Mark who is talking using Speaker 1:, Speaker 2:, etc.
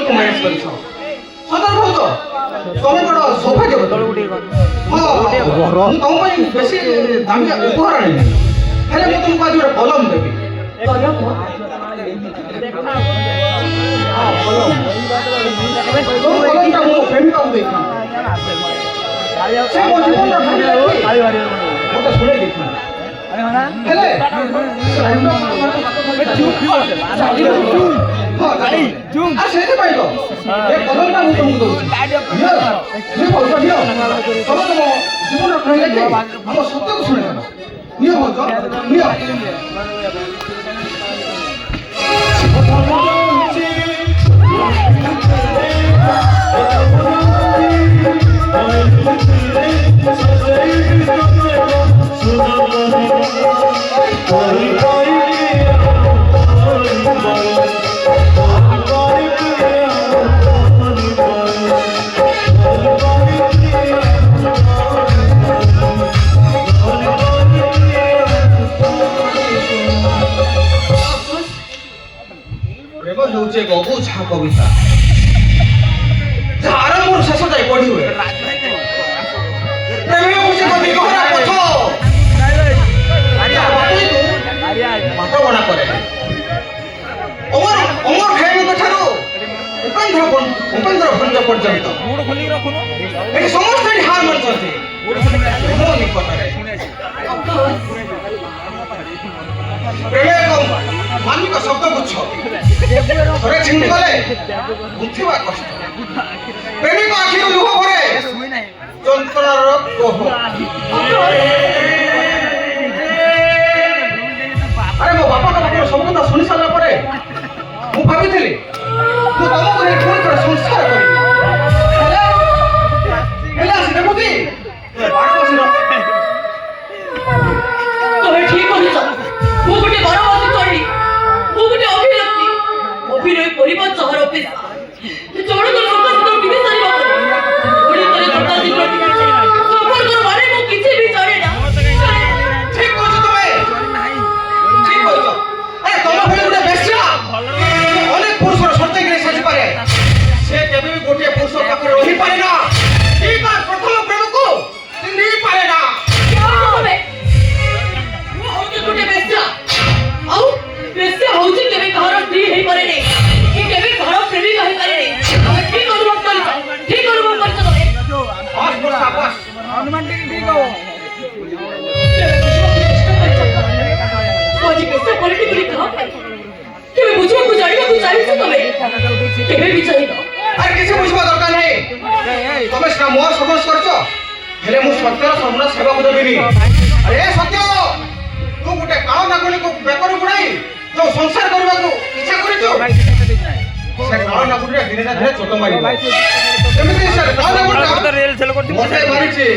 Speaker 1: को मैनेज କରିଛ ସଦର ବହୁତ ତମେ ବଡ଼ ସୌଭାଗ୍ୟ ହଁ ମୁଁ ତମ ପାଇଁ ବେଶୀ ଦାମିଆ ଉପହାର ଆଣିବି ହେଲେ ମୁଁ ତୁମକୁ ଆଜି ଗୋଟେ କଲମ ଦେବି କଲମଟା ମୁଁ ପ୍ରେମିକାକୁ ଦେଇଥାନ୍ତି ସେ ମୋ ଜୀବନର ମୋତେ ଶୁଣେଇ ଦେଇଥାନ୍ତି ହେଲେ ସେଥିପାଇଁ ତ ଏ କଲମଟା ମୁଁ ତମକୁ ଦଉଛି ନିଅ ତମେ ତମ ଜୀବନର ପ୍ରେମ ଆମ ସତ୍ୟକୁ ଶୁଣେଇଦେବ ନିଅ ଭାଉଜ ନିଅ ହେଉଛି ଏକ ଅବୁଝା କବିତା ଯାହା ଆରମ୍ଭରୁ ଶେଷ ଯାଏ ପଢି ହୁଏ ବାଟବଣା କରେ ଅମର ଖାଇବାଙ୍କ ଠାରୁ ଉପେନ୍ଦ୍ର ଭଞ୍ଜ ପର୍ଯ୍ୟନ୍ତ ଏଠି ସମସ୍ତେ ହାର ମାନିଛନ୍ତି ମୋ ନିକଟରେ ପ୍ରେମ ଏକ ମାନିକ ଶବ୍ଦଗୁଚ୍ଛ ଥରେ ଛିଣ୍ଡି ଗଲେ ବୁଝିବା କଷ୍ଟ ପ୍ରେମିକ ଆଖିରୁ ଲୁହ ଭରେ ଯନ୍ତ୍ରଣାର କୋହ ଆରେ ମୋ ବାପାଙ୍କ ପାଖରେ ସବୁ କଥା ଶୁଣି ସାରିଲା ପରେ ମୁଁ ଭାବିଥିଲି ମୁଁ ତମକୁ ନେଇ ପୁଣି ଥରେ ସଂସ୍କାର କରିବି ହେଲେ ଆସି ଦେଖୁଛି
Speaker 2: ତମେ ଠିକ କରିଛ ମୁଁ ଗୋଟେ ଗର୍ଭବତୀ ତଳି ମୁଁ ଗୋଟେ ଅଭିନେତ୍ରୀ ଅଭିନୟ କରିବା ସହର ଅପେକ୍ଷା ଜଣଙ୍କର ସମ୍ପର୍କ ବିଧି ସାରିବା ପରେ ଓଡ଼ିଶାରେ ସମ୍ପର୍କ ମାନେ ମୁଁ କିଛି ବି ଜାଣେ ନା
Speaker 1: ଠିକ କହୁଛ ତମେ ଠିକ କହୁଛ ଆରେ ତମ ଭଳି ଗୋଟେ ବେଶ୍ୟା ଅନେକ ପୁରୁଷର ସର୍ତ୍ତେକିରି ସାଜିପାରେ ସେ କେବେ ବି ଗୋଟିଏ ପୁରୁଷ ପାଖରେ ରହିପାରେ ନା ଠିକ ପ୍ରଥମ ପ୍ରେମକୁ ନେଇପାରେ ନା
Speaker 2: ଗୋଟେ ବେଶ୍ୟା ଆଉ ବେଶ୍ୟା ହଉଛି କେବେ ଘର ସ୍ତ୍ରୀ ହେଇପାରେନି କି କେବେ ଘର ପ୍ରେମିକା ହେଇପାରେନି ତମେ ଠିକ ଅନୁଭବ କରିଛ ତମେ
Speaker 3: अनुमान ठीक हो
Speaker 2: ଆଜି ବେଶ୍ୟା ପଲିଟିକାଲି କାହା ପାଇଁ କେବେ ବୁଝିବାକୁ ଜାଣିବାକୁ ଚାହିଁଛ ତମେ କେବେ ବି ଚାହିଁନ
Speaker 1: ଆରେ କିଛି ବୁଝିବା ଦରକାର ନାହିଁ ତମେ ସିନା ମୋର ସମାଜ କରିଛ ହେଲେ ମୁଁ ସତ୍ୟର ସମ୍ପୂର୍ଣ୍ଣ ସେବାକୁ ଦେବିନି ଆରେ ସତ୍ୟ ତୁ ଗୋଟେ କାଳ ନାଗୁଣିକୁ ବେକରୁ ବୁଡ଼ାଇ ଯୋଉ ସଂସାର କରିବାକୁ ଇଚ୍ଛା କରିଛୁ ସେ କାଳ ନାଗୁଣିରେ ଦିନେ ନା ଦିନେ ଚୋଟ ମାରିବ ଏମିତି ସେ କାଳ ନାଗୁଣିଟା ମୋତେ ମାରିଛି